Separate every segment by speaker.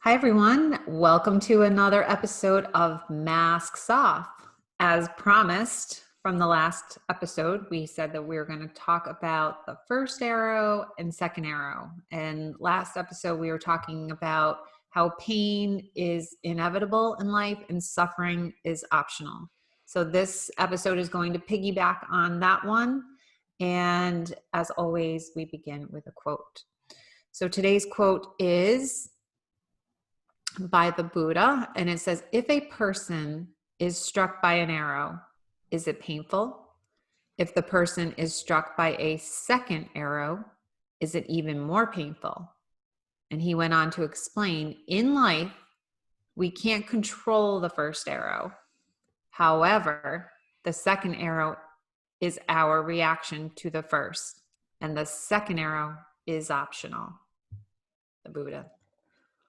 Speaker 1: Hi, everyone. Welcome to another episode of Masks Off. As promised from the last episode, we said that we were going to talk about the first arrow and second arrow. And last episode, we were talking about how pain is inevitable in life and suffering is optional. So this episode is going to piggyback on that one. And as always, we begin with a quote. So today's quote is by the Buddha, and it says, if a person is struck by an arrow, is it painful? If the person is struck by a second arrow, is it even more painful? And he went on to explain, in life, we can't control the first arrow. However, the second arrow is our reaction to the first, and the second arrow is optional. The Buddha.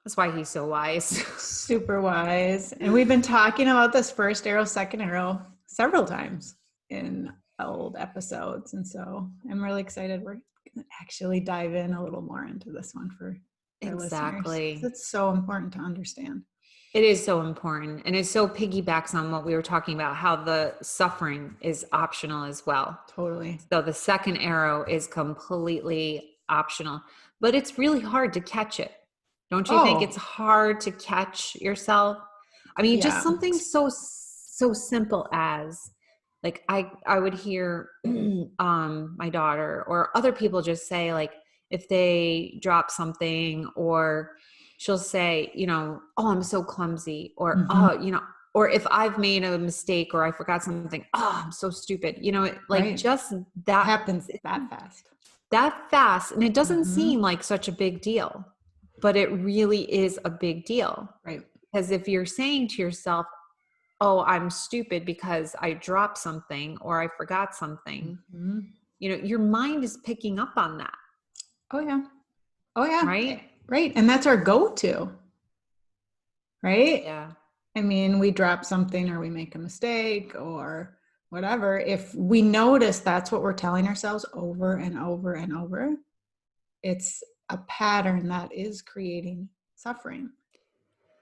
Speaker 1: That's why he's so wise.
Speaker 2: Super wise. And we've been talking about this first arrow, second arrow several times in old episodes. And so I'm really excited. We're going to actually dive in a little more into this one for our
Speaker 1: Exactly.
Speaker 2: listeners. It's so important to understand.
Speaker 1: It is so important. And it so piggybacks on what we were talking about, how the suffering is optional as well.
Speaker 2: Totally.
Speaker 1: So the second arrow is completely optional, but it's really hard to catch it. Don't you think it's hard to catch yourself? I mean, just something so simple as, like, I would hear my daughter or other people just say, like, if they drop something, or she'll say, oh, I'm so clumsy, or, or if I've made a mistake or I forgot something, oh, I'm so stupid. Just that
Speaker 2: happens
Speaker 1: that fast. And it doesn't seem like such a big deal. But it really is a big deal.
Speaker 2: Right.
Speaker 1: Because if you're saying to yourself, oh, I'm stupid because I dropped something or I forgot something, your mind is picking up on that.
Speaker 2: Oh, yeah. Oh, yeah.
Speaker 1: Right?
Speaker 2: Right. And that's our go-to. Right?
Speaker 1: Yeah.
Speaker 2: I mean, we drop something or we make a mistake or whatever. If we notice that's what we're telling ourselves over and over and over, it's a pattern that is creating suffering.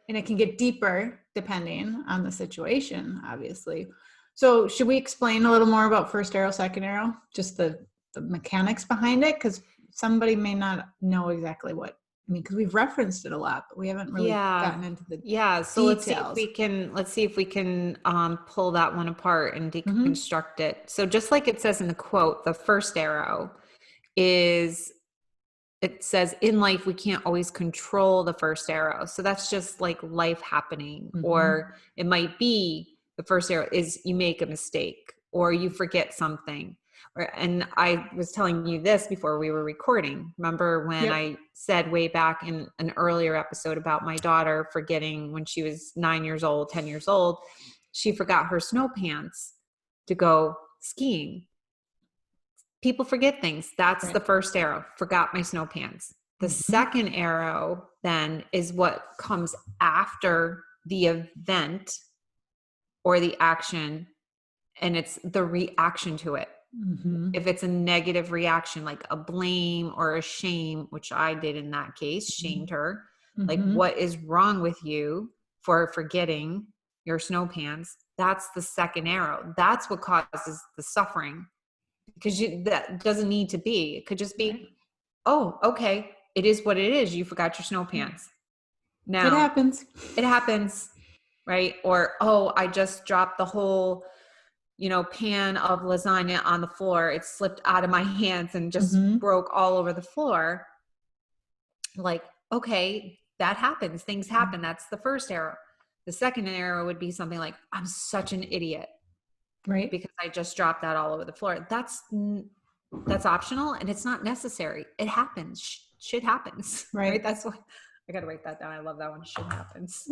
Speaker 2: And it can get deeper depending on the situation, obviously. So should we explain a little more about first arrow, second arrow, just the mechanics behind it? Because somebody may not know exactly what, because we've referenced it a lot, but we haven't really gotten into the
Speaker 1: so
Speaker 2: details.
Speaker 1: Let's see if we can pull that one apart and deconstruct it. So just like it says in the quote, the first arrow is, it says, in life, we can't always control the first arrow. So that's just like life happening. Or it might be the first arrow is you make a mistake or you forget something. And I was telling you this before we were recording. Remember when I said way back in an earlier episode about my daughter forgetting when she was 9 years old, 10 years old, she forgot her snow pants to go skiing. People forget things. That's the first arrow. Forgot my snow pants. The second arrow then is what comes after the event or the action, and it's the reaction to it. If it's a negative reaction, like a blame or a shame, which I did in that case, shamed her. Like, what is wrong with you for forgetting your snow pants? That's the second arrow. That's what causes the suffering. Because that doesn't need to be. It could just be, oh, okay, it is what it is. You forgot your snow pants. Now
Speaker 2: it happens,
Speaker 1: right? Or, oh, I just dropped the whole, pan of lasagna on the floor. It slipped out of my hands and just broke all over the floor. Like, okay, that happens. Things happen. That's the first arrow. The second arrow would be something like, I'm such an idiot.
Speaker 2: Right.
Speaker 1: Because I just dropped that all over the floor. That's optional and it's not necessary. It happens. Shit happens. Right? That's why I got to write that down. I love that one. Shit happens.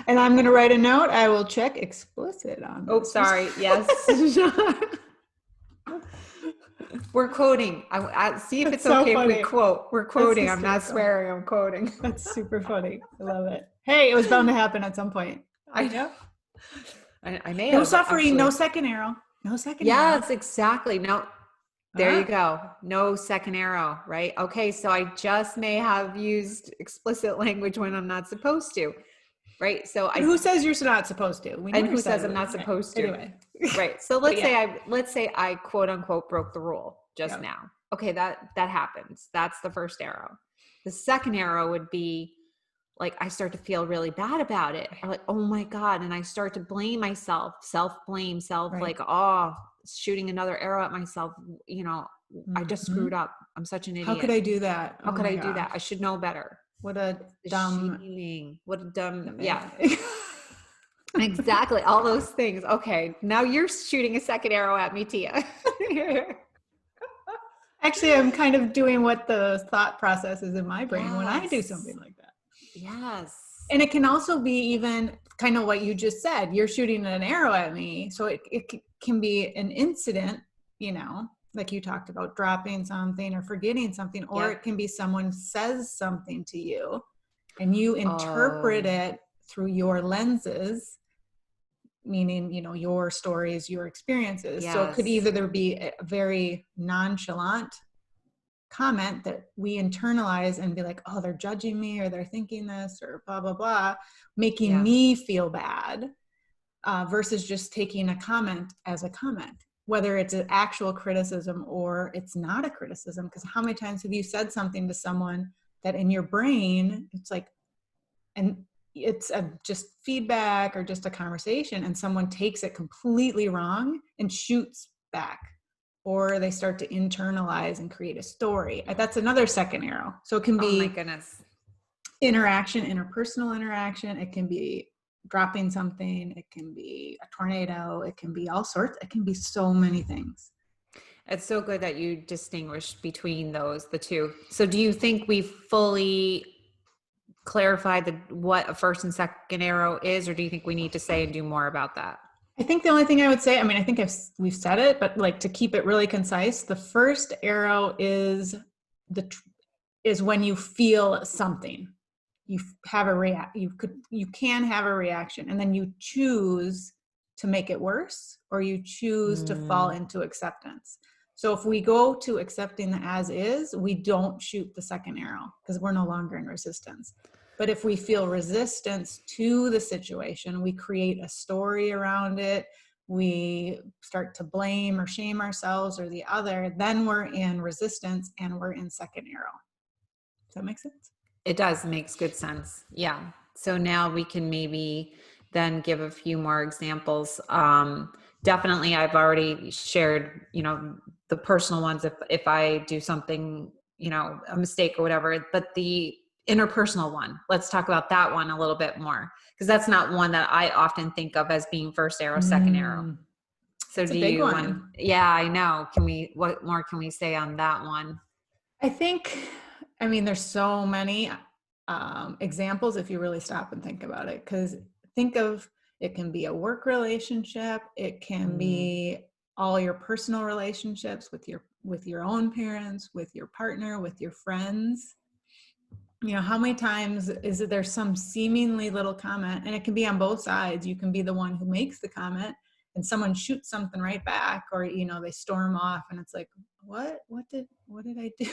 Speaker 2: And I'm going to write a note. I will check explicit on this.
Speaker 1: Oh, sorry. Yes. We're quoting. I see if it's okay if we quote. We're quoting. I'm not swearing. I'm quoting.
Speaker 2: That's super funny. I love it. Hey, it was bound to happen at some point.
Speaker 1: I know. I may
Speaker 2: no
Speaker 1: have,
Speaker 2: suffering,
Speaker 1: actually.
Speaker 2: no second arrow. No second arrow.
Speaker 1: Yes, exactly. No, There you go. No second arrow, right? Okay. So I just may have used explicit language when I'm not supposed to, right? So
Speaker 2: But who says you're not supposed to? We
Speaker 1: and
Speaker 2: never
Speaker 1: who
Speaker 2: said
Speaker 1: says
Speaker 2: it
Speaker 1: I'm
Speaker 2: was,
Speaker 1: not
Speaker 2: right.
Speaker 1: supposed to?
Speaker 2: Anyway.
Speaker 1: Right. So let's say I quote unquote broke the rule just now. Okay, that happens. That's the first arrow. The second arrow would be like I start to feel really bad about it. I'm like, oh my God. And I start to blame myself, self-blame, like, oh, shooting another arrow at myself. I just screwed up. I'm such an idiot.
Speaker 2: How could I do that?
Speaker 1: How could I do that? I should know better.
Speaker 2: What a dumb
Speaker 1: shaming. What a dumb, yeah. Exactly. All those things. Okay. Now you're shooting a second arrow at me, Tia.
Speaker 2: Actually, I'm kind of doing what the thought process is in my brain when I do something like that.
Speaker 1: Yes.
Speaker 2: And it can also be even kind of what you just said. You're shooting an arrow at me. So it can be an incident, like you talked about, dropping something or forgetting something, or it can be someone says something to you and you interpret it through your lenses, meaning, your stories, your experiences. Yes. So it could either there be a very nonchalant comment that we internalize and be like, oh, they're judging me, or they're thinking this, or blah, blah, blah, making me feel bad, versus just taking a comment as a comment, whether it's an actual criticism or it's not a criticism. Because how many times have you said something to someone that in your brain, it's like, and it's just feedback or just a conversation, and someone takes it completely wrong and shoots back, or they start to internalize and create a story. That's another second arrow. So it can be,
Speaker 1: oh my goodness,
Speaker 2: interaction, interpersonal interaction. It can be dropping something. It can be a tornado. It can be all sorts. It can be so many things.
Speaker 1: It's so good that you distinguish between the two. So do you think we fully clarified what a first and second arrow is, or do you think we need to say and do more about that?
Speaker 2: I think the only thing I would say, I think we've said it, but like to keep it really concise, the first arrow is when you feel something. You have you can have a reaction, and then you choose to make it worse, or you choose to fall into acceptance. So if we go to accepting the as is, we don't shoot the second arrow because we're no longer in resistance. But if we feel resistance to the situation, we create a story around it, we start to blame or shame ourselves or the other, then we're in resistance and we're in second arrow. Does that make sense?
Speaker 1: It does. Makes good sense. Yeah. So now we can maybe then give a few more examples. Definitely, I've already shared, the personal ones if I do something, a mistake or whatever, but the interpersonal one, let's talk about that one a little bit more, because that's not one that I often think of as being first arrow, second arrow. So
Speaker 2: it's a big one.
Speaker 1: Yeah, I know. What more can we say on that one?
Speaker 2: I think, there's so many examples if you really stop and think about it, because think of, it can be a work relationship. It can be all your personal relationships with your own parents, with your partner, with your friends. How many times is it there's some seemingly little comment, and it can be on both sides. You can be the one who makes the comment and someone shoots something right back, or, they storm off and it's like, what did I do?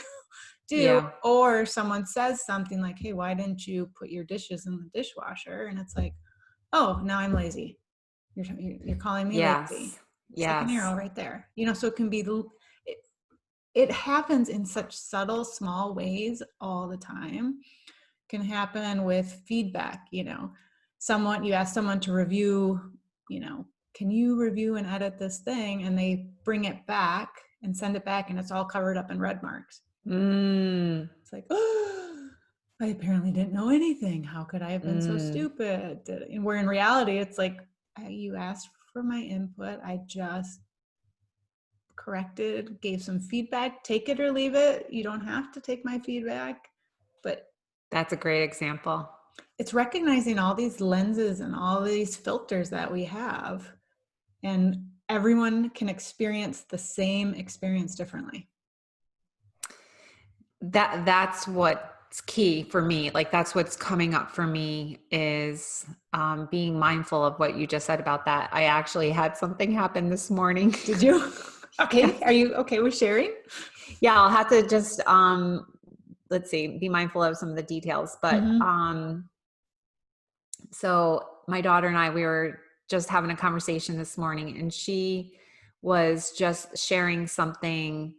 Speaker 2: Yeah. Or someone says something like, hey, why didn't you put your dishes in the dishwasher? And it's like, oh, now I'm lazy. You're calling me lazy. Second arrow right there. So it can be, it happens in such subtle, small ways all the time. It can happen with feedback. You ask someone to review, can you review and edit this thing? And they bring it back and send it back, and it's all covered up in red marks. It's like, oh, I apparently didn't know anything. How could I have been so stupid? And where in reality, it's like, you asked for my input. I just corrected, gave some feedback, take it or leave it. You don't have to take my feedback. But
Speaker 1: that's a great example.
Speaker 2: It's recognizing all these lenses and all these filters that we have, and everyone can experience the same experience differently.
Speaker 1: That's what's key for me. Like, that's what's coming up for me is being mindful of what you just said about that. I actually had something happen this morning.
Speaker 2: Did you? Okay. Are you okay with sharing?
Speaker 1: Yeah, I'll have to just let's see, be mindful of some of the details. But so my daughter and I, we were just having a conversation this morning, and she was just sharing something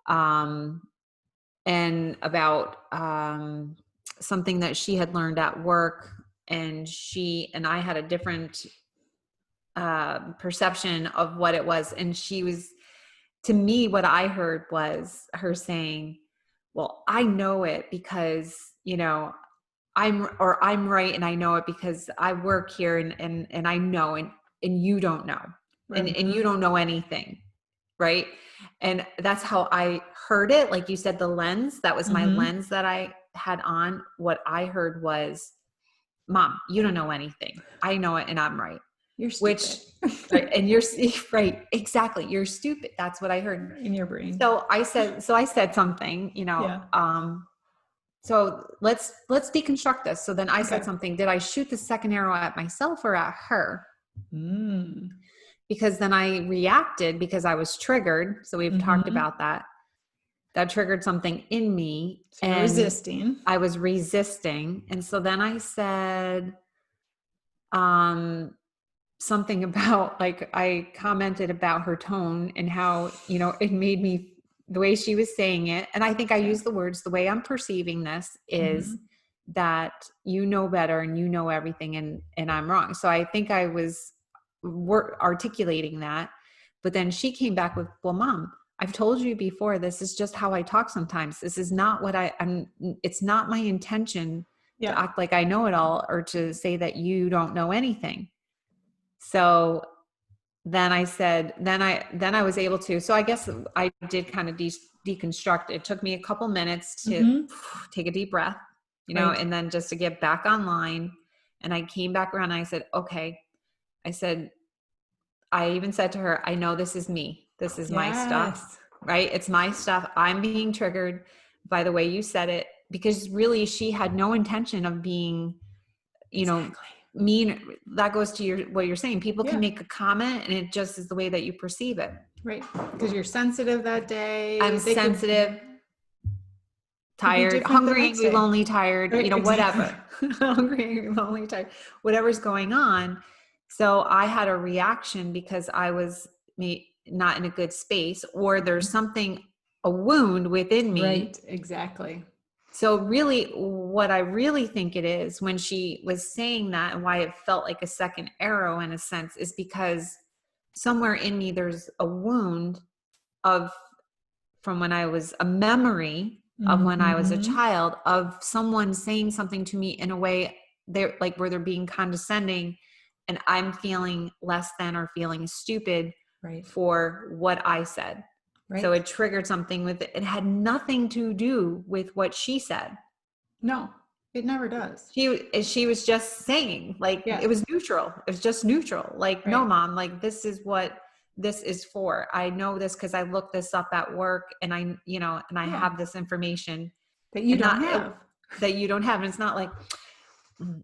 Speaker 1: and about something that she had learned at work, and she and I had a different perception of what it was. And she was, to me, what I heard was her saying, well, I know it because, I'm right. And I know it because I work here and I know, and you don't know, and you don't know anything. Right. And that's how I heard it. Like you said, the lens, that was my lens that I had on. What I heard was, Mom, you don't know anything. I know it and I'm right.
Speaker 2: You're stupid.
Speaker 1: Right. And you're right. Exactly. You're stupid. That's what I heard
Speaker 2: in your brain.
Speaker 1: So I said something, so let's deconstruct this. So then I said something. Did I shoot the second arrow at myself or at her? Because then I reacted because I was triggered. So we've talked about that. That triggered something in me.
Speaker 2: So you're resisting.
Speaker 1: I was resisting. And so then I said, something about, like, I commented about her tone and how, it made me, the way she was saying it. And I think I used the words, the way I'm perceiving this is that you know better and you know everything and I'm wrong. So I think I was articulating that. But then she came back with, well, Mom, I've told you before, this is just how I talk sometimes. This is not what it's not my intention to act like I know it all or to say that you don't know anything. So then I said, then I was able to, so I guess I did kind of deconstruct. It took me a couple minutes to take a deep breath, and then just to get back online. And I came back around and I said, okay. I even said to her, I know this is me. This is my stuff, right? It's my stuff. I'm being triggered by the way you said it, because really she had no intention of being, mean. That goes to what you're saying. People can make a comment and it just is the way that you perceive it.
Speaker 2: Right. Because you're sensitive that day.
Speaker 1: I'm sensitive, tired, hungry, angry, lonely, tired, whatever. Hungry, angry, lonely, tired, whatever's going on. So I had a reaction because I was not in a good space, or there's something, a wound within me.
Speaker 2: Right. Exactly.
Speaker 1: So really, what I really think it is, when she was saying that and why it felt like a second arrow in a sense, is because somewhere in me, there's a wound from when I was a memory of when I was a child, of someone saying something to me in a way where they're being condescending and I'm feeling less than or feeling stupid for what I said. Right. So it triggered something with it. It had nothing to do with what she said.
Speaker 2: No, it never does.
Speaker 1: She was just saying, it was neutral. It was just neutral. No, Mom, this is what this is for. I know this because I looked this up at work and I have this information
Speaker 2: that you don't have.
Speaker 1: That you don't have. And it's not like, I'm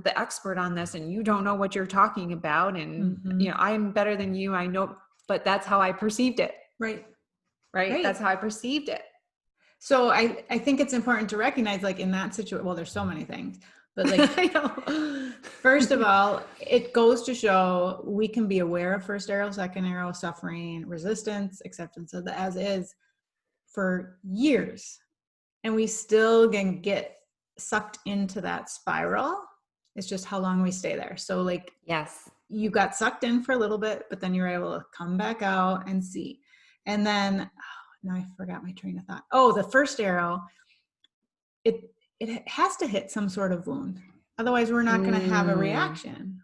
Speaker 1: the expert on this and you don't know what you're talking about. And, I'm better than you. I know. But that's how I perceived it. Right. That's how I perceived it.
Speaker 2: So I think it's important to recognize, in that situation, well, there's so many things, but
Speaker 1: I know.
Speaker 2: First of all, it goes to show we can be aware of first arrow, second arrow, suffering, resistance, acceptance of the as is for years. And we still can get sucked into that spiral. It's just how long we stay there. So
Speaker 1: yes.
Speaker 2: You got sucked in for a little bit, but then you're able to come back out and see. And then, now I forgot my train of thought. Oh, the first arrow, it has to hit some sort of wound. Otherwise, we're not going to have a reaction.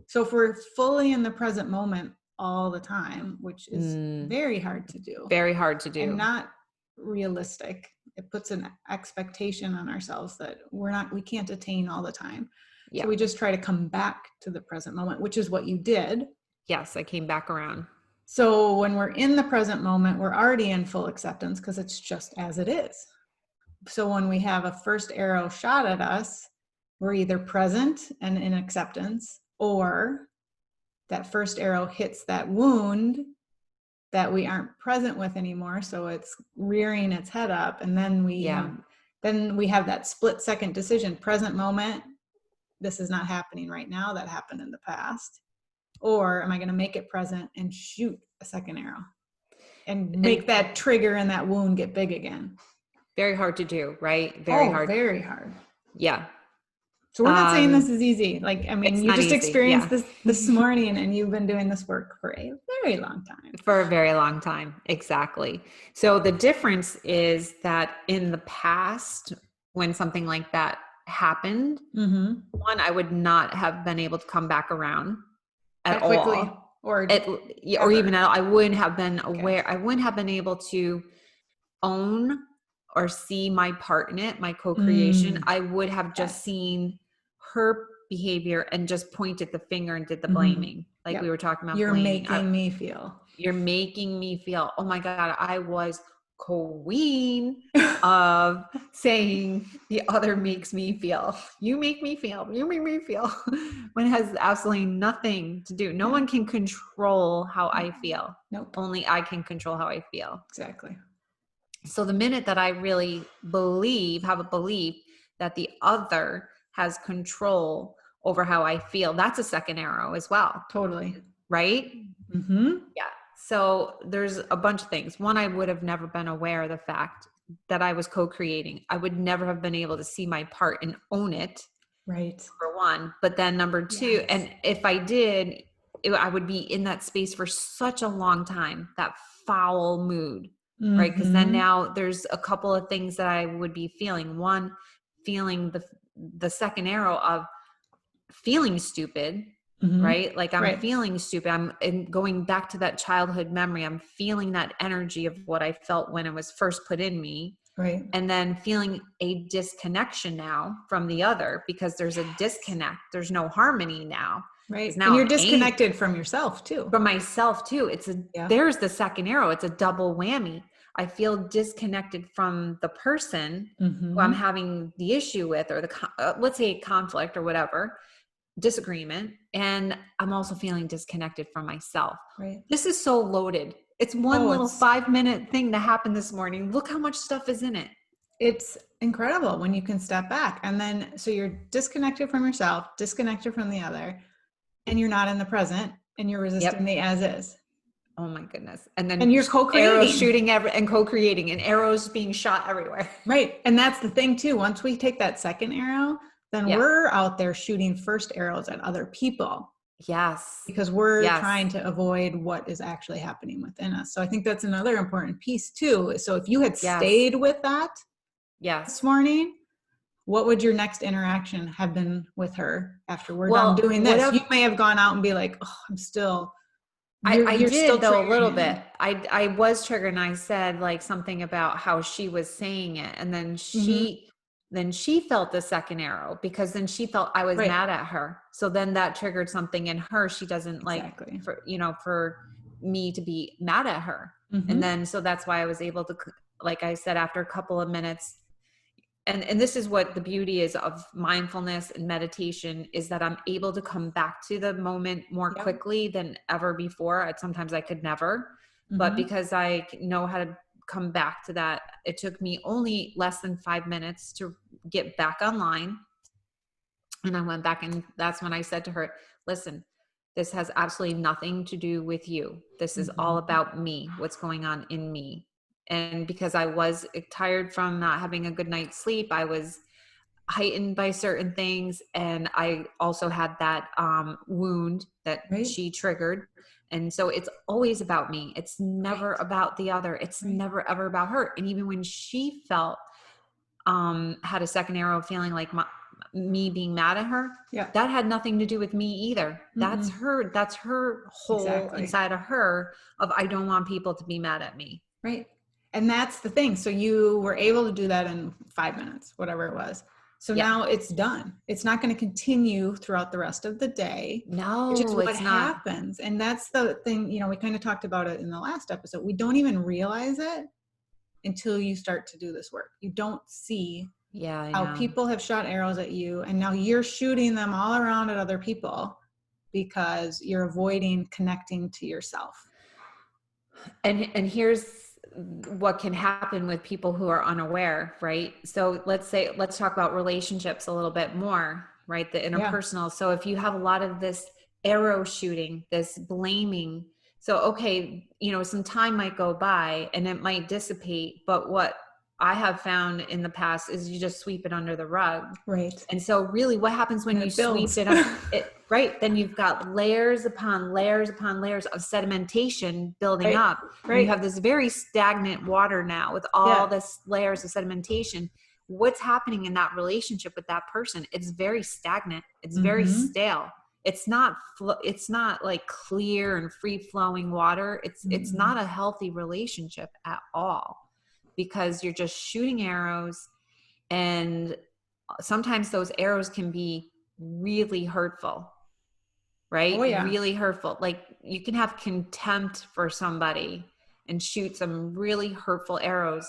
Speaker 2: So if we're fully in the present moment all the time, which is very hard to do.
Speaker 1: Very hard to do.
Speaker 2: And not realistic. It puts an expectation on ourselves that we can't attain all the time. Yeah. So we just try to come back to the present moment, which is what you did.
Speaker 1: Yes, I came back around.
Speaker 2: So when we're in the present moment, we're already in full acceptance because it's just as it is. So when we have a first arrow shot at us, we're either present and in acceptance, or that first arrow hits that wound that we aren't present with anymore. So it's rearing its head up. And then we have that split second decision, present moment. This is not happening right now. That happened in the past. Or am I going to make it present and shoot a second arrow and make that trigger and that wound get big again?
Speaker 1: Very hard to do, right? Very hard.
Speaker 2: Very hard.
Speaker 1: Yeah.
Speaker 2: So we're not saying this is easy. Like, I mean, you just experienced this morning, and you've been doing this work for a very long time.
Speaker 1: For a very long time. Exactly. So the difference is that in the past, when something like that happened, one, I would not have been able to come back around at all. Or even I wouldn't have been aware. I wouldn't have been able to own or see my part in it, my co-creation. I would have just seen her behavior and just pointed the finger and did the blaming. Like we were talking about.
Speaker 2: You're making me feel.
Speaker 1: You're making me feel. Oh my God, I was queen of saying the other makes me feel. You make me feel. You make me feel. When it has absolutely nothing to do. No one can control how I feel.
Speaker 2: Nope.
Speaker 1: Only I can control how I feel.
Speaker 2: Exactly.
Speaker 1: So the minute that I really have a belief that the other has control over how I feel, that's a second arrow as well.
Speaker 2: Totally.
Speaker 1: Right?
Speaker 2: Mm-hmm.
Speaker 1: Yeah. So there's a bunch of things. One, I would have never been aware of the fact that I was co-creating. I would never have been able to see my part and own it.
Speaker 2: Right.
Speaker 1: For one. But then number two, and if I did, I would be in that space for such a long time, that foul mood. Right. Because then now there's a couple of things that I would be feeling. One, feeling the second arrow of feeling stupid, right? Like I'm feeling stupid. I'm going back to that childhood memory. I'm feeling that energy of what I felt when it was first put in me.
Speaker 2: Right.
Speaker 1: And then feeling a disconnection now from the other because there's a disconnect. There's no harmony now.
Speaker 2: Right.
Speaker 1: Now
Speaker 2: and you're disconnected from yourself too.
Speaker 1: From myself too. There's the second arrow. It's a double whammy. I feel disconnected from the person who I'm having the issue with, or let's say conflict or whatever, disagreement. And I'm also feeling disconnected from myself.
Speaker 2: Right.
Speaker 1: This is so loaded. It's one little 5-minute thing that happened this morning. Look how much stuff is in it.
Speaker 2: It's incredible when you can step back. And then, so you're disconnected from yourself, disconnected from the other, and you're not in the present, and you're resisting the as is.
Speaker 1: Oh my goodness. And then
Speaker 2: you're co-creating.
Speaker 1: Arrows shooting and co-creating, and arrows being shot everywhere.
Speaker 2: Right. And that's the thing too. Once we take that second arrow, then we're out there shooting first arrows at other people.
Speaker 1: Yes.
Speaker 2: Because we're trying to avoid what is actually happening within us. So I think that's another important piece too. So if you had stayed with that this morning, what would your next interaction have been with her after we're done doing this? You may have gone out and be like, oh, I'm still...
Speaker 1: I did though a little bit. I was triggered, and I said like something about how she was saying it. And then she felt the second arrow, because then she felt I was mad at her. So then that triggered something in her. She doesn't like for me to be mad at her. And then, so that's why I was able to, like I said, after a couple of minutes, and this is what the beauty is of mindfulness and meditation, is that I'm able to come back to the moment more quickly than ever before. Sometimes I could never, but because I know how to come back to that, it took me only less than 5 minutes to get back online. And I went back, and that's when I said to her, listen, this has absolutely nothing to do with you. This is all about me, what's going on in me. And because I was tired from not having a good night's sleep, I was heightened by certain things. And I also had that wound that she triggered. And so it's always about me. It's never about the other. It's never, ever about her. And even when she felt, had a second arrow feeling like me being mad at her, that had nothing to do with me either. That's her whole inside of her of, I don't want people to be mad at me.
Speaker 2: Right. And that's the thing. So you were able to do that in 5 minutes, whatever it was. So now it's done. It's not going to continue throughout the rest of the day.
Speaker 1: No,
Speaker 2: which is what
Speaker 1: it's not.
Speaker 2: happens. And that's the thing, we kind of talked about it in the last episode. We don't even realize it until you start to do this work. You don't see how people have shot arrows at you, and now you're shooting them all around at other people. because you're avoiding connecting to yourself.
Speaker 1: And here's what can happen with people who are unaware, right? So let's talk about relationships a little bit more, right? The interpersonal. Yeah. So if you have a lot of this arrow shooting, this blaming, so, okay, some time might go by and it might dissipate, but what I have found in the past is you just sweep it under the rug.
Speaker 2: Right.
Speaker 1: And so really what happens when you sweep it up, right, then you've got layers upon layers upon layers of sedimentation building up. Right. You have this very stagnant water now with all this layers of sedimentation. What's happening in that relationship with that person? It's very stagnant. It's very stale. It's not like clear and free flowing water. It's not a healthy relationship at all, because you're just shooting arrows, and sometimes those arrows can be really hurtful, right? Oh, yeah. Really hurtful. Like you can have contempt for somebody and shoot some really hurtful arrows,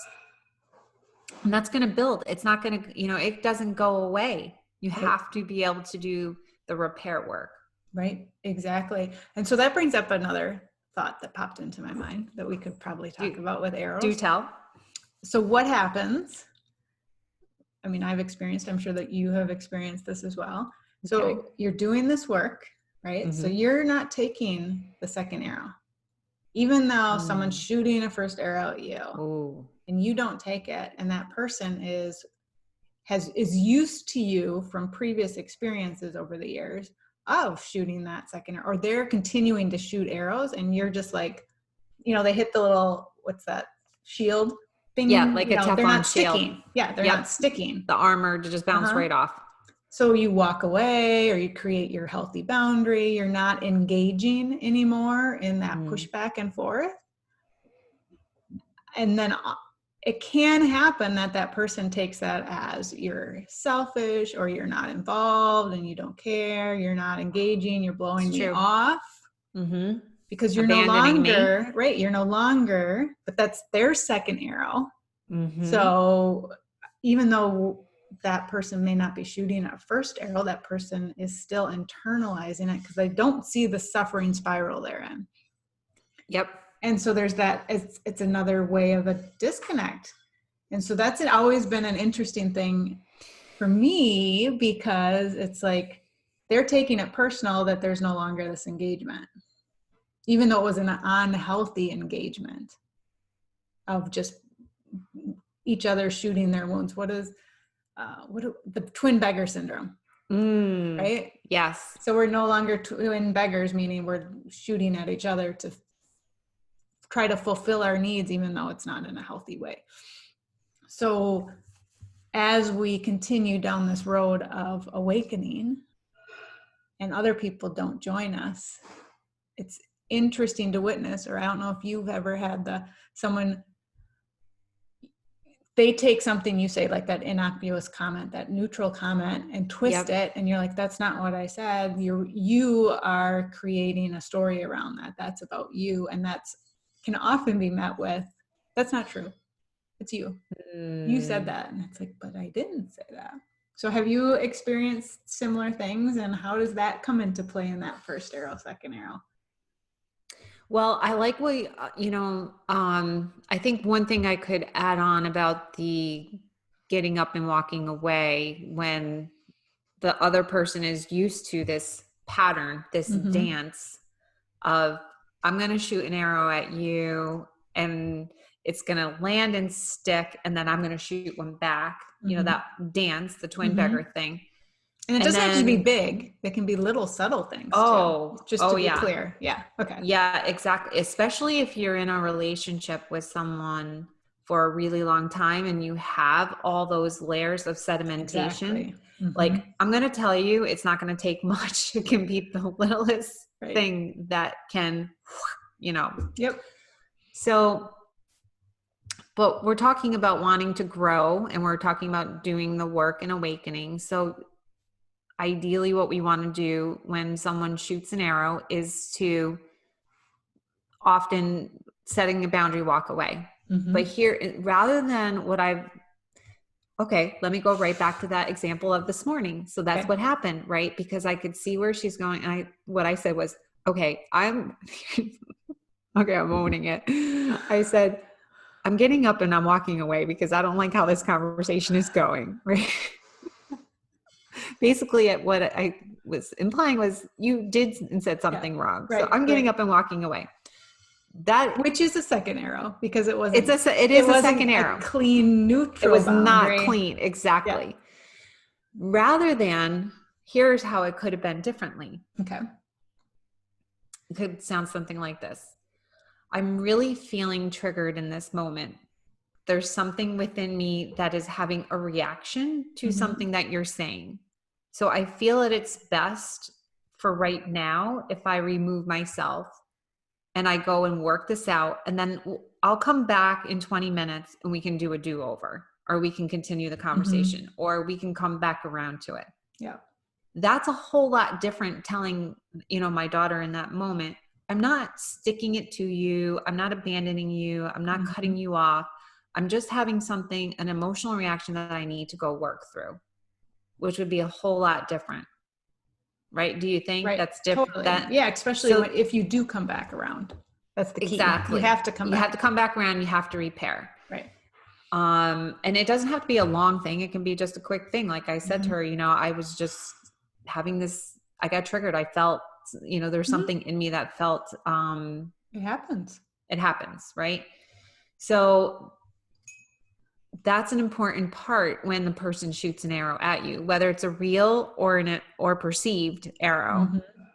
Speaker 1: and that's going to build. It's not going to, it doesn't go away. You have to be able to do the repair work.
Speaker 2: Right. Exactly. And so that brings up another thought that popped into my mind that we could probably talk about with arrows.
Speaker 1: Do tell.
Speaker 2: So what happens? I mean, I've experienced, I'm sure that you have experienced this as well. So you're doing this work, right? Mm-hmm. So you're not taking the second arrow, even though someone's shooting a first arrow at you, and you don't take it. And that person is used to you from previous experiences over the years of shooting that second arrow, or they're continuing to shoot arrows, and you're just like, they hit the little, what's that, shield thing?
Speaker 1: Yeah, like a Teflon
Speaker 2: they're not
Speaker 1: shield.
Speaker 2: Sticking. Yeah, they're not sticking.
Speaker 1: The armor to just bounce right off.
Speaker 2: So you walk away, or you create your healthy boundary. You're not engaging anymore in that push back and forth. And then it can happen that person takes that as you're selfish, or you're not involved and you don't care, you're not engaging, you're blowing me off, because you're abandoning no longer me. Right, you're no longer, but that's their second arrow. So even though that person may not be shooting a first arrow, that person is still internalizing it because they don't see the suffering spiral they're in.
Speaker 1: Yep.
Speaker 2: And so there's that, it's another way of a disconnect. And so that's always been an interesting thing for me, because it's like they're taking it personal that there's no longer this engagement, even though it was an unhealthy engagement of just each other shooting their wounds. What the twin beggar syndrome, right?
Speaker 1: Yes.
Speaker 2: So we're no longer twin beggars, meaning we're shooting at each other to try to fulfill our needs, even though it's not in a healthy way. So as we continue down this road of awakening and other people don't join us, it's interesting to witness, or I don't know if you've ever had someone, they take something you say, like that innocuous comment, that neutral comment, and twist it. And you're like, that's not what I said. You are creating a story around that. That's about you. And that's can often be met with, that's not true. It's you. You said that. And it's like, but I didn't say that. So have you experienced similar things? And how does that come into play in that first arrow, second arrow?
Speaker 1: Well, I like what, I think one thing I could add on about the getting up and walking away when the other person is used to this pattern, this dance of, I'm going to shoot an arrow at you and it's going to land and stick, and then I'm going to shoot one back, that dance, the twin beggar thing.
Speaker 2: And it doesn't have to be big. They can be little subtle things too. Just to be clear. Yeah. Okay.
Speaker 1: Yeah, exactly. Especially if you're in a relationship with someone for a really long time and you have all those layers of sedimentation. Exactly. Like, I'm going to tell you, it's not going to take much. It can be the littlest thing that can,
Speaker 2: Yep.
Speaker 1: So, but we're talking about wanting to grow, and we're talking about doing the work and awakening. So ideally what we want to do when someone shoots an arrow is to often setting a boundary, walk away. But here, rather than what I've okay, let me go right back to that example of this morning. So that's
Speaker 2: Okay.
Speaker 1: what happened, right? Because I could see where she's going. And what I said was, okay, okay, I'm owning it. I said, I'm getting up and I'm walking away because I don't like how this conversation is going, right? Basically, what I was implying was you did and said something wrong. So I'm getting up and walking away.
Speaker 2: Which is a second arrow because it
Speaker 1: It is a second arrow.
Speaker 2: A clean neutral.
Speaker 1: It was
Speaker 2: boundary.
Speaker 1: not clean. Exactly. Rather than, here's how it could have been differently.
Speaker 2: Okay.
Speaker 1: It could sound something like this. I'm really feeling triggered in this moment. There's something within me that is having a reaction to something that you're saying. So I feel that it's best for right now if I remove myself and I go and work this out, and then I'll come back in 20 minutes and we can do a do-over, or we can continue the conversation, or we can come back around to it.
Speaker 2: Yeah.
Speaker 1: That's a whole lot different telling, my daughter in that moment, I'm not sticking it to you. I'm not abandoning you. I'm not cutting you off. I'm just having an emotional reaction that I need to go work through, which would be a whole lot different. Right? Do you think that's different?
Speaker 2: Totally. Especially if you do come back around. That's the key.
Speaker 1: Exactly.
Speaker 2: You have to come back.
Speaker 1: You have to come back around. You have to repair.
Speaker 2: Right.
Speaker 1: And it doesn't have to be a long thing. It can be just a quick thing. Like I said to her, I was just having I got triggered. I felt, there's something in me that felt,
Speaker 2: it happens.
Speaker 1: It happens. Right. So that's an important part when the person shoots an arrow at you, whether it's a real or perceived arrow,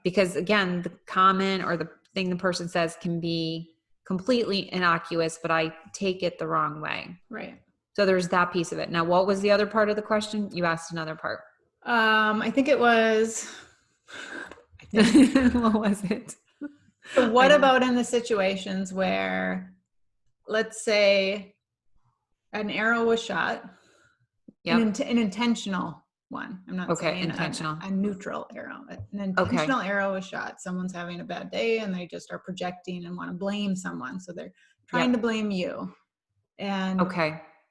Speaker 1: because again, the comment or the thing the person says can be completely innocuous, but I take it the wrong way.
Speaker 2: Right.
Speaker 1: So there's that piece of it. Now, what was the other part of the question? You asked another part.
Speaker 2: I think it was.
Speaker 1: What was it?
Speaker 2: So what about in the situations where, let's say, an arrow was shot, an intentional one. I'm not saying
Speaker 1: intentional.
Speaker 2: A neutral arrow. An intentional arrow was shot. Someone's having a bad day and they just are projecting and want to blame someone. So they're trying to blame you. And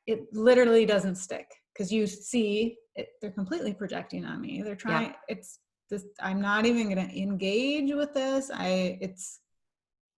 Speaker 2: it literally doesn't stick because you see it, they're completely projecting on me. They're trying, it's this, I'm not even going to engage with this. I'm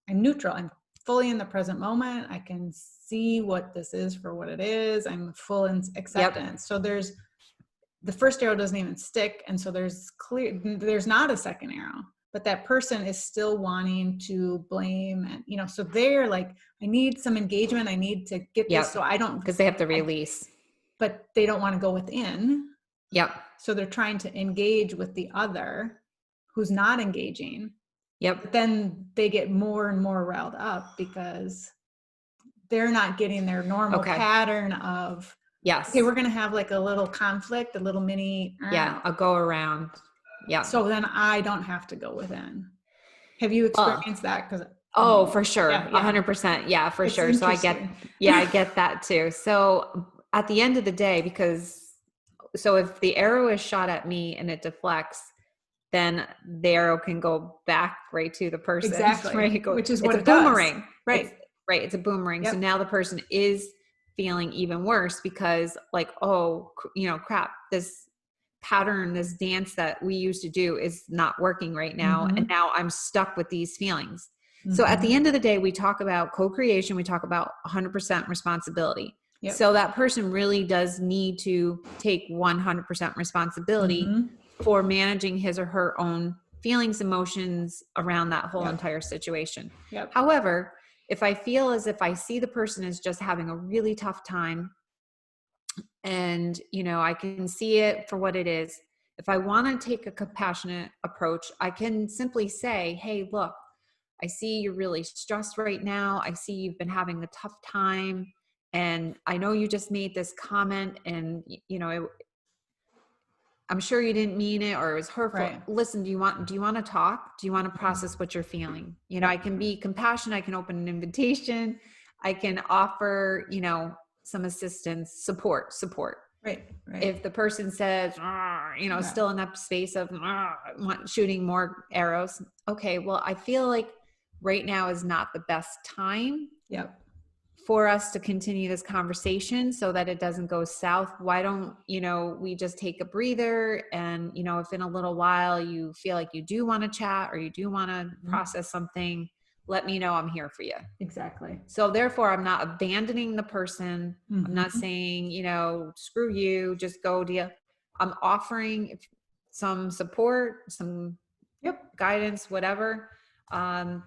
Speaker 2: neutral. I'm fully in the present moment. I can see what this is for what it is. I'm full in acceptance. So the first arrow doesn't even stick. And so there's not a second arrow, but that person is still wanting to blame. And, so they're like, I need some engagement. I need to get this. So I don't,
Speaker 1: because they have to release,
Speaker 2: but they don't want to go within.
Speaker 1: Yep.
Speaker 2: So they're trying to engage with the other who's not engaging.
Speaker 1: Yep.
Speaker 2: But then they get more and more riled up because they're not getting their normal pattern of, okay, we're going to have like a little conflict, a little mini.
Speaker 1: A go around. Yeah.
Speaker 2: So then I don't have to go within. Have you experienced that? Because
Speaker 1: for sure. 100%. Yeah, for sure. So I get that too. So at the end of the day, if the arrow is shot at me and it deflects, then the arrow can go back right to the person.
Speaker 2: Exactly.
Speaker 1: Right?
Speaker 2: Which is what
Speaker 1: it's a boomerang.
Speaker 2: Right.
Speaker 1: It's a boomerang. Yep. So now the person is feeling even worse because like, crap, this pattern, this dance that we used to do is not working right now. And now I'm stuck with these feelings. So at the end of the day, we talk about co-creation. We talk about 100% responsibility. Yep. So that person really does need to take 100% responsibility for managing his or her own feelings, emotions around that whole entire situation.
Speaker 2: Yep.
Speaker 1: However, if I feel as if I see the person is just having a really tough time and, I can see it for what it is, if I want to take a compassionate approach, I can simply say, hey, look, I see you're really stressed right now. I see you've been having a tough time. And I know you just made this comment and, I'm sure you didn't mean it or it was hurtful. Right. Listen, do you want to talk? Do you want to process what you're feeling? I can be compassionate. I can open an invitation. I can offer, some assistance, support.
Speaker 2: Right.
Speaker 1: If the person says, still in that space of shooting more arrows. Okay. Well, I feel like right now is not the best time for us to continue this conversation so that it doesn't go south, why don't, we just take a breather, and, if in a little while you feel like you do want to chat or you do want to process something, let me know. I'm here for you.
Speaker 2: Exactly.
Speaker 1: So therefore, I'm not abandoning the person. I'm not saying, screw you, just go to you. I'm offering some support, some guidance, whatever. And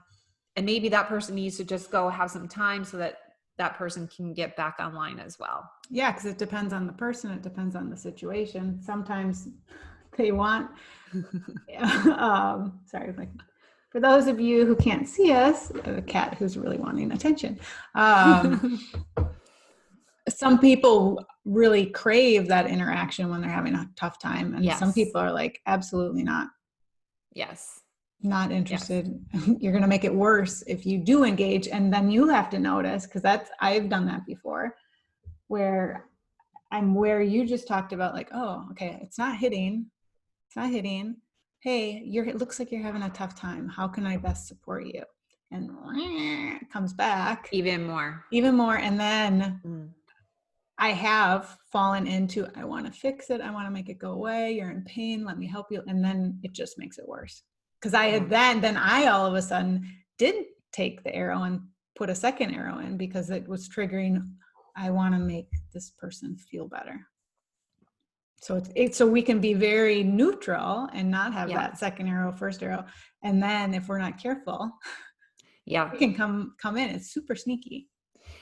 Speaker 1: maybe that person needs to just go have some time so that that person can get back online as well.
Speaker 2: Yeah, because it depends on the person. It depends on the situation. Sometimes they want, sorry, for those of you who can't see us, a cat who's really wanting attention. Some people really crave that interaction when they're having a tough time. And some people are like, absolutely not.
Speaker 1: Yes.
Speaker 2: Not interested. Yes. You're going to make it worse if you do engage. And then you have to notice, because I've done that before, where you just talked about, like, oh, okay, it's not hitting. Hey, it looks like you're having a tough time. How can I best support you? And it comes back.
Speaker 1: Even more.
Speaker 2: And then I have fallen into, I want to fix it. I want to make it go away. You're in pain. Let me help you. And then it just makes it worse. Because I had then I all of a sudden did take the arrow and put a second arrow in, because it was triggering, I want to make this person feel better. So so we can be very neutral and not have that second arrow, first arrow. And then if we're not careful, it can come in. It's super sneaky.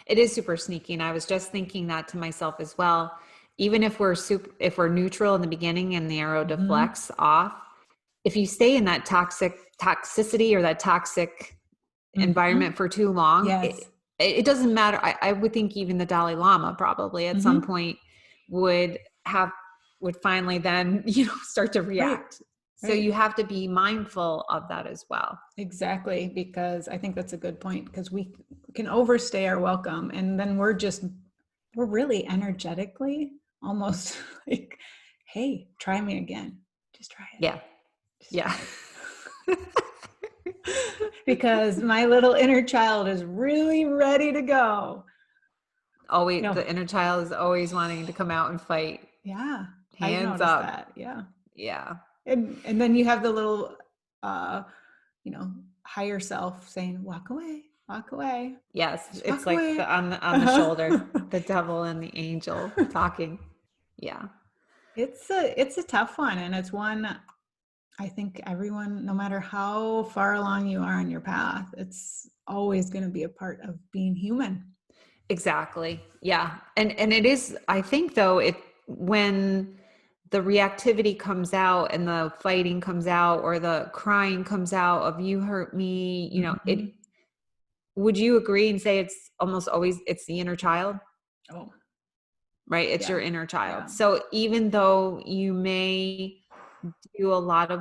Speaker 1: It is super sneaky. And I was just thinking that to myself as well. Even if we're neutral in the beginning and the arrow deflects off, if you stay in that toxicity or that toxic environment for too long, it doesn't matter. I would think even the Dalai Lama probably at some point would finally then, start to react. Right. So you have to be mindful of that as well.
Speaker 2: Exactly. Because I think that's a good point, because we can overstay our welcome. And then we're really energetically almost like, hey, try me again. Just try it.
Speaker 1: Yeah.
Speaker 2: Because my little inner child is really ready to go.
Speaker 1: Always, the inner child is always wanting to come out and fight.
Speaker 2: Yeah.
Speaker 1: Hands up.
Speaker 2: That. Yeah.
Speaker 1: Yeah.
Speaker 2: And then you have the little, higher self saying, walk away.
Speaker 1: Yes.
Speaker 2: Just
Speaker 1: it's
Speaker 2: walk
Speaker 1: like
Speaker 2: away.
Speaker 1: on the shoulder, the devil and the angel talking. Yeah.
Speaker 2: It's a tough one. And it's one, I think everyone, no matter how far along you are on your path, it's always going to be a part of being human.
Speaker 1: Exactly. Yeah. And it is, I think though, when the reactivity comes out and the fighting comes out or the crying comes out of you hurt me, would you agree and say it's almost always, it's the inner child?
Speaker 2: Oh,
Speaker 1: right. It's your inner child. Yeah. So even though you may do a lot of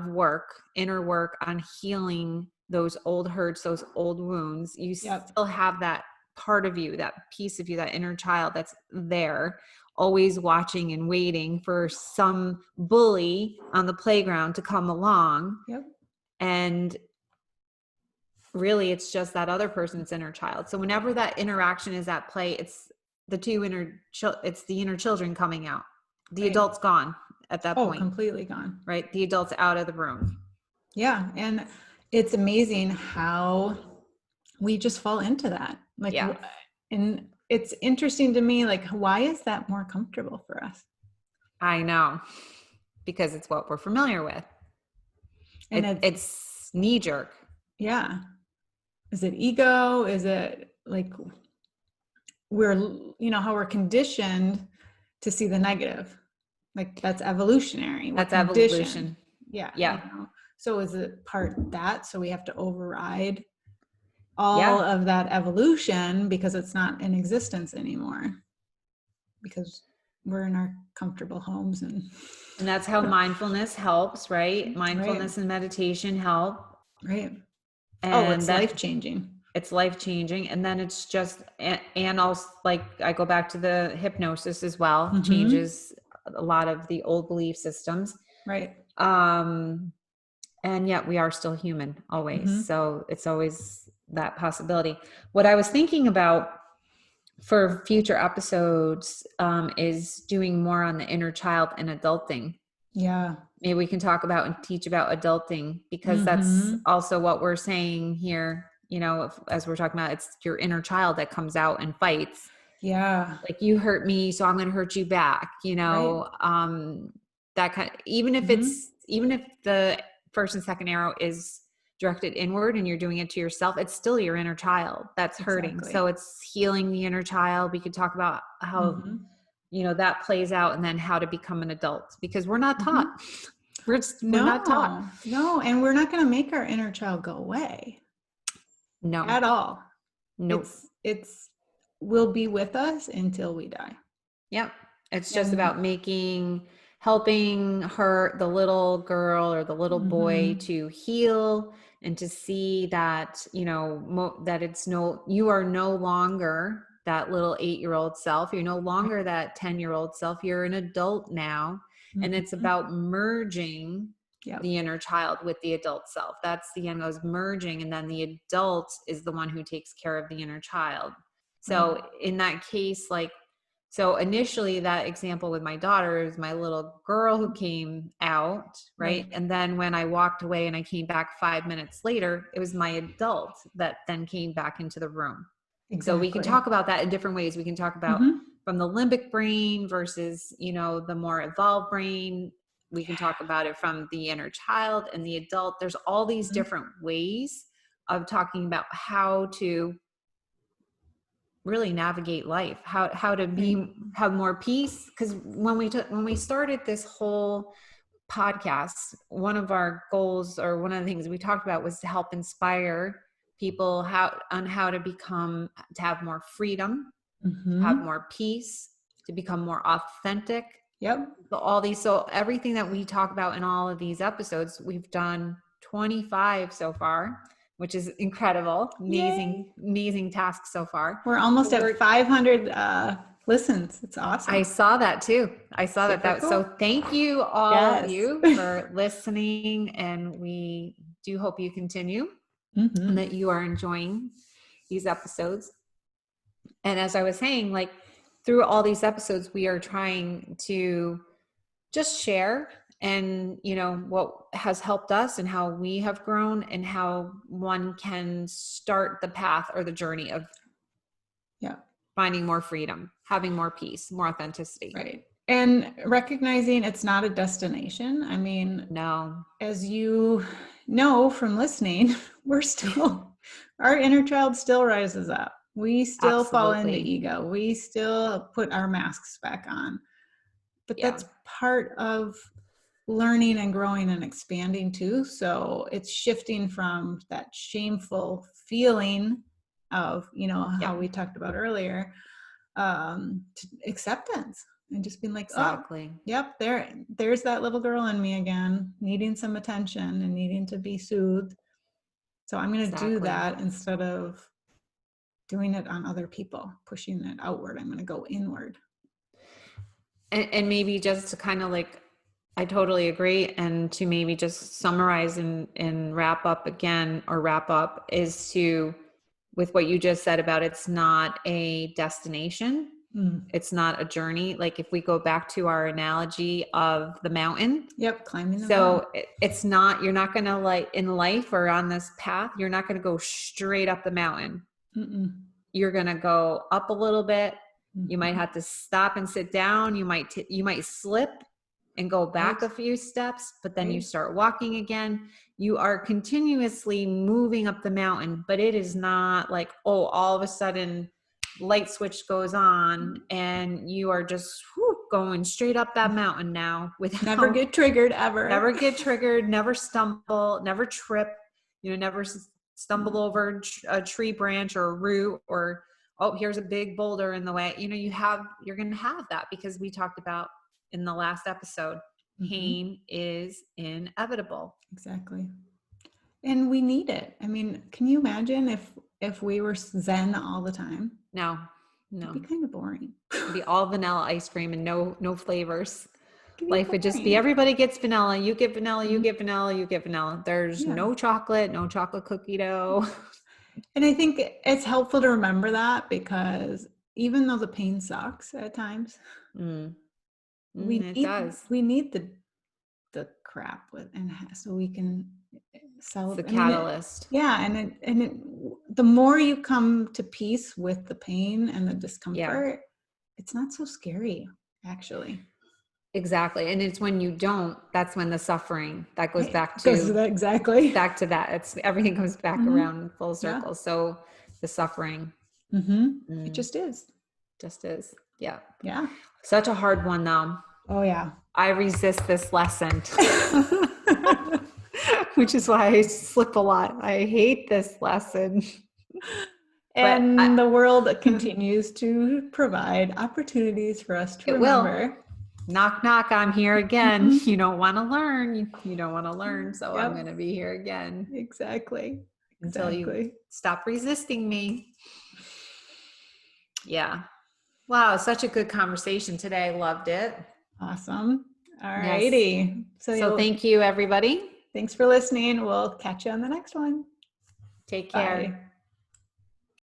Speaker 1: inner work on healing those old hurts, those old wounds, you still have that part of you, that piece of you, that inner child that's there, always watching and waiting for some bully on the playground to come along. And really it's just that other person's inner child. So whenever that interaction is at play, it's the it's the inner children coming out. The adult's gone at that point.
Speaker 2: Completely gone.
Speaker 1: Right? The adult's out of the room.
Speaker 2: Yeah. And it's amazing how we just fall into that. And it's interesting to me, like, why is that more comfortable for us?
Speaker 1: I know, because it's what we're familiar with. And it's knee jerk.
Speaker 2: Yeah. Is it ego? Is it like how we're conditioned to see the negative? Like that's evolutionary.
Speaker 1: That's evolution.
Speaker 2: Yeah. So is it part that? So we have to override all of that evolution because it's not in existence anymore, because we're in our comfortable homes. And
Speaker 1: that's how mindfulness helps, right? Mindfulness and meditation help.
Speaker 2: Right. And it's life-changing.
Speaker 1: It's life-changing. And then it's just, and also, like, I go back to the hypnosis as well, changes a lot of the old belief systems.
Speaker 2: Right.
Speaker 1: And yet we are still human always. So it's always that possibility. What I was thinking about for future episodes is doing more on the inner child and adulting.
Speaker 2: Yeah.
Speaker 1: Maybe we can talk about and teach about adulting, because that's
Speaker 2: Mm-hmm.
Speaker 1: also what we're saying here. As we're talking about, it's your inner child that comes out and fights.
Speaker 2: Yeah.
Speaker 1: Like, you hurt me, so I'm going to hurt you back.
Speaker 2: Right.
Speaker 1: That kind of, even if
Speaker 2: Mm-hmm.
Speaker 1: the first and second arrow is directed inward and you're doing it to yourself, it's still your inner child that's hurting. So
Speaker 2: Exactly.
Speaker 1: it's healing the inner child. We could talk about how,
Speaker 2: Mm-hmm.
Speaker 1: that plays out, and then how to become an adult, because we're not taught.
Speaker 2: Mm-hmm.
Speaker 1: We're not taught.
Speaker 2: No, and we're not going to make our inner child go away
Speaker 1: No,
Speaker 2: at all.
Speaker 1: nope.
Speaker 2: It's will be with us until we die.
Speaker 1: Yep. It's just
Speaker 2: And
Speaker 1: about helping the little girl or the little boy
Speaker 2: mm-hmm.
Speaker 1: to heal, and to see that, that you are no longer that little 8-year-old self. You're no longer that 10-year-old self. You're an adult now. And it's
Speaker 2: Mm-hmm.
Speaker 1: about merging
Speaker 2: Yep.
Speaker 1: the inner child with the adult self. That's the end goes merging. And then the adult is the one who takes care of the inner child.
Speaker 2: Right.
Speaker 1: So in that case, so initially, that example with my daughter is my little girl who came out, right?
Speaker 2: Right.
Speaker 1: And then when I walked away and I came back 5 minutes later, it was my adult that then came back into the room. So we can
Speaker 2: Exactly.
Speaker 1: talk about that in different ways. We can talk about
Speaker 2: Mm-hmm.
Speaker 1: from the limbic brain versus, the more evolved brain. We can talk about it from the inner child and the adult. There's all these
Speaker 2: Mm-hmm.
Speaker 1: different ways of talking about how to really navigate life, how to have more peace. Because when we started this whole podcast, one of our goals, or one of the things we talked about, was to help inspire people how to have more freedom, have
Speaker 2: Mm-hmm.
Speaker 1: more peace, to become more authentic.
Speaker 2: Yep.
Speaker 1: So everything that we talk about in all of these episodes, we've done 25 so far, which is incredible.
Speaker 2: Yay.
Speaker 1: Amazing task so far.
Speaker 2: We're almost
Speaker 1: So
Speaker 2: at 500 listens. It's
Speaker 1: I
Speaker 2: awesome.
Speaker 1: saw that too. I saw
Speaker 2: Super
Speaker 1: that. So
Speaker 2: cool.
Speaker 1: thank you, all of
Speaker 2: Yes.
Speaker 1: you, for listening. And we do hope you continue, and
Speaker 2: Mm-hmm.
Speaker 1: that you are enjoying these episodes. And as I was saying, through all these episodes, we are trying to just share, and what has helped us and how we have grown, and how one can start the path or the journey of
Speaker 2: Yeah.
Speaker 1: finding more freedom, having more peace, more authenticity.
Speaker 2: Right. And recognizing it's not a destination. I mean,
Speaker 1: No.
Speaker 2: as you know from listening, our inner child still rises up. We still fall into
Speaker 1: Absolutely.
Speaker 2: ego. We still put our masks back on. But
Speaker 1: Yeah.
Speaker 2: that's part of learning and growing and expanding too. So it's shifting from that shameful feeling of, how
Speaker 1: Yep.
Speaker 2: we talked about earlier, to acceptance, and just being like, oh,
Speaker 1: Exactly.
Speaker 2: yep, there's that little girl in me again, needing some attention and needing to be soothed. So I'm going to do
Speaker 1: Exactly.
Speaker 2: that instead of doing it on other people, pushing it outward. I'm going to go inward.
Speaker 1: And maybe just to kind of I totally agree. And to maybe just summarize and wrap up is with what you just said about, it's not a destination. It's not a journey. Like, if we go back to our analogy of the mountain.
Speaker 2: Yep. Climbing the
Speaker 1: So
Speaker 2: mountain.
Speaker 1: it's not, you're not going to, in life or on this path, you're not going to go straight up the mountain.
Speaker 2: Mm-mm.
Speaker 1: You're going to go up a little bit.
Speaker 2: Mm-hmm.
Speaker 1: You might have to stop and sit down. You might slip and go back a few steps, but then you start walking again. You are continuously moving up the mountain, but it is not like, oh, all of a sudden light switch goes on and you are just going straight up that mountain now, without
Speaker 2: Never get triggered ever.
Speaker 1: Never get triggered, never stumble, never trip, never stumble over a tree branch or a root, or, oh, here's a big boulder in the way. You're going to have that, because we talked about in the last episode, pain is inevitable.
Speaker 2: Exactly. And we need it. I mean, can you imagine if we were Zen all the time?
Speaker 1: No.
Speaker 2: It'd be kind of boring.
Speaker 1: It'd be all vanilla ice cream and no flavors.
Speaker 2: Life
Speaker 1: Would just be, everybody gets vanilla. You get vanilla, you get vanilla, you get vanilla. There's no chocolate cookie dough.
Speaker 2: And I think it's helpful to remember that, because even though the pain sucks at times,
Speaker 1: It does.
Speaker 2: we need the crap with, and so we can
Speaker 1: It's the
Speaker 2: celebrate.
Speaker 1: catalyst.
Speaker 2: The more you come to peace with the pain and the discomfort, it's not so scary, actually.
Speaker 1: Exactly. And it's when you don't, that's when the suffering, that goes back
Speaker 2: exactly
Speaker 1: back to that. It's everything comes back around full circle.
Speaker 2: Yeah.
Speaker 1: So the suffering,
Speaker 2: It just is.
Speaker 1: just is. Yeah.
Speaker 2: Yeah.
Speaker 1: Such a hard one though.
Speaker 2: Oh yeah.
Speaker 1: I resist this lesson, which is why I slip a lot. I hate this lesson.
Speaker 2: And the world continues to provide opportunities for us to remember.
Speaker 1: Will. Knock, knock, I'm here again. You don't want to learn. You don't want to learn. So I'm going to be here again.
Speaker 2: Exactly.
Speaker 1: Until you stop resisting me. Yeah. Wow. Such a good conversation today. I loved it.
Speaker 2: Awesome. All righty.
Speaker 1: Yes. So thank you, everybody.
Speaker 2: Thanks for listening. We'll catch you on the next one.
Speaker 1: Take care.
Speaker 2: Bye.